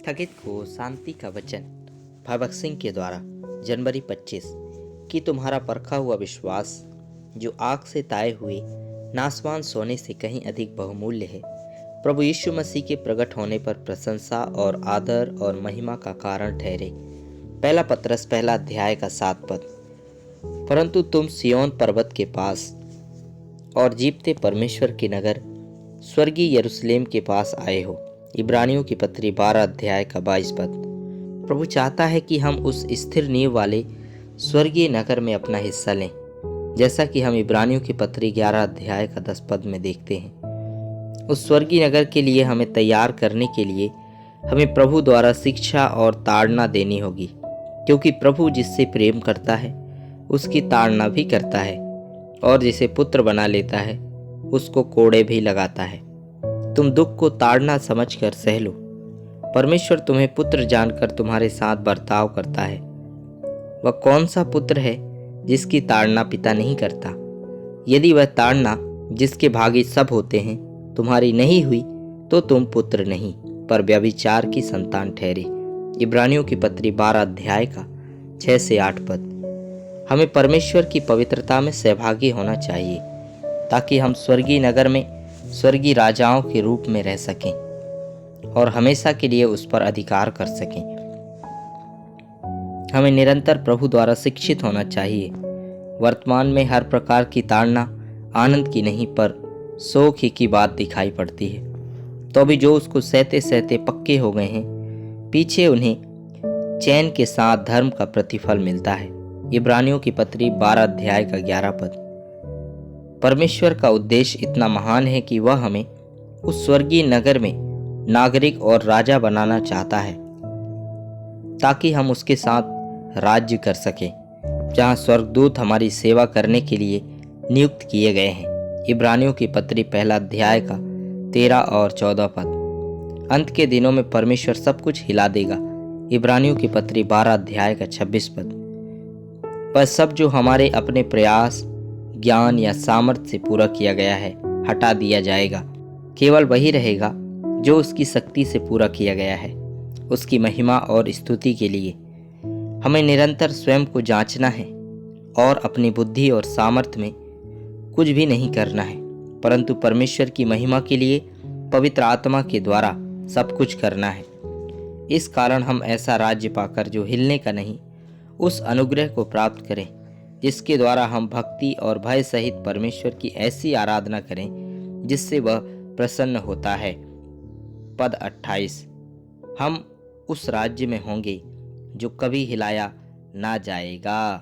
स्थगित को शांति का वचन भगत सिंह के द्वारा जनवरी 25 कि तुम्हारा परखा हुआ विश्वास जो आग से ताए हुए नासवान सोने से कहीं अधिक बहुमूल्य है, प्रभु यीशु मसीह के प्रकट होने पर प्रशंसा और आदर और महिमा का कारण ठहरे। पहला पत्रस पहला अध्याय का 7 पद। परंतु तुम सिय्योन पर्वत के पास और जीवते परमेश्वर के नगर स्वर्गीय यरूशलेम के पास आए हो। इब्रानियों की पत्री 12 अध्याय का 22 पद। प्रभु चाहता है कि हम उस स्थिर नींव वाले स्वर्गीय नगर में अपना हिस्सा लें, जैसा कि हम इब्रानियों की पत्री 11 अध्याय का 10 पद में देखते हैं। उस स्वर्गीय नगर के लिए हमें तैयार करने के लिए हमें प्रभु द्वारा शिक्षा और ताड़ना देनी होगी, क्योंकि प्रभु जिससे प्रेम करता है उसकी ताड़ना भी करता है, और जिसे पुत्र बना लेता है उसको कोड़े भी लगाता है। तुम दुख को ताड़ना समझकर सह लो। परमेश्वर तुम्हें पुत्र जानकर तुम्हारे साथ बर्ताव करता है। वह कौन सा पुत्र है जिसकी ताड़ना पिता नहीं करता? यदि वह ताड़ना जिसके भागी सब होते हैं तुम्हारी नहीं हुई, तो तुम पुत्र नहीं पर व्यभिचार की संतान ठहरे। इब्रानियों की पत्री 12 अध्याय का 6 से 8 पद। हमें परमेश्वर की पवित्रता में सहभागी होना चाहिए, ताकि हम स्वर्गीय नगर में स्वर्गीय राजाओं के रूप में रह सकें और हमेशा के लिए उस पर अधिकार कर सकें। हमें निरंतर प्रभु द्वारा शिक्षित होना चाहिए। वर्तमान में हर प्रकार की ताड़ना आनंद की नहीं पर शोक ही की बात दिखाई पड़ती है। तो भी जो उसको सहते सहते पक्के हो गए हैं, पीछे उन्हें चैन के साथ धर्म का प्रतिफल मिलता है। इब्रानियों की पत्री 12 अध्याय का 11 पद। परमेश्वर का उद्देश्य इतना महान है कि वह हमें उस स्वर्गीय नगर में नागरिक और राजा बनाना चाहता है, ताकि हम उसके साथ राज्य कर सकें, जहां स्वर्गदूत हमारी सेवा करने के लिए नियुक्त किए गए हैं। इब्रानियों की पत्री पहला अध्याय का 13 और 14 पद। अंत के दिनों में परमेश्वर सब कुछ हिला देगा। इब्रानियों की पत्री 12 अध्याय का 26 पद। वह सब जो हमारे अपने प्रयास, ज्ञान या सामर्थ्य से पूरा किया गया है हटा दिया जाएगा। केवल वही रहेगा जो उसकी शक्ति से पूरा किया गया है, उसकी महिमा और स्तुति के लिए। हमें निरंतर स्वयं को जांचना है और अपनी बुद्धि और सामर्थ्य में कुछ भी नहीं करना है, परंतु परमेश्वर की महिमा के लिए पवित्र आत्मा के द्वारा सब कुछ करना है। इस कारण हम ऐसा राज्य पाकर जो हिलने का नहीं, उस अनुग्रह को प्राप्त करें जिसके द्वारा हम भक्ति और भय सहित परमेश्वर की ऐसी आराधना करें जिससे वह प्रसन्न होता है। पद 28। हम उस राज्य में होंगे जो कभी हिलाया ना जाएगा।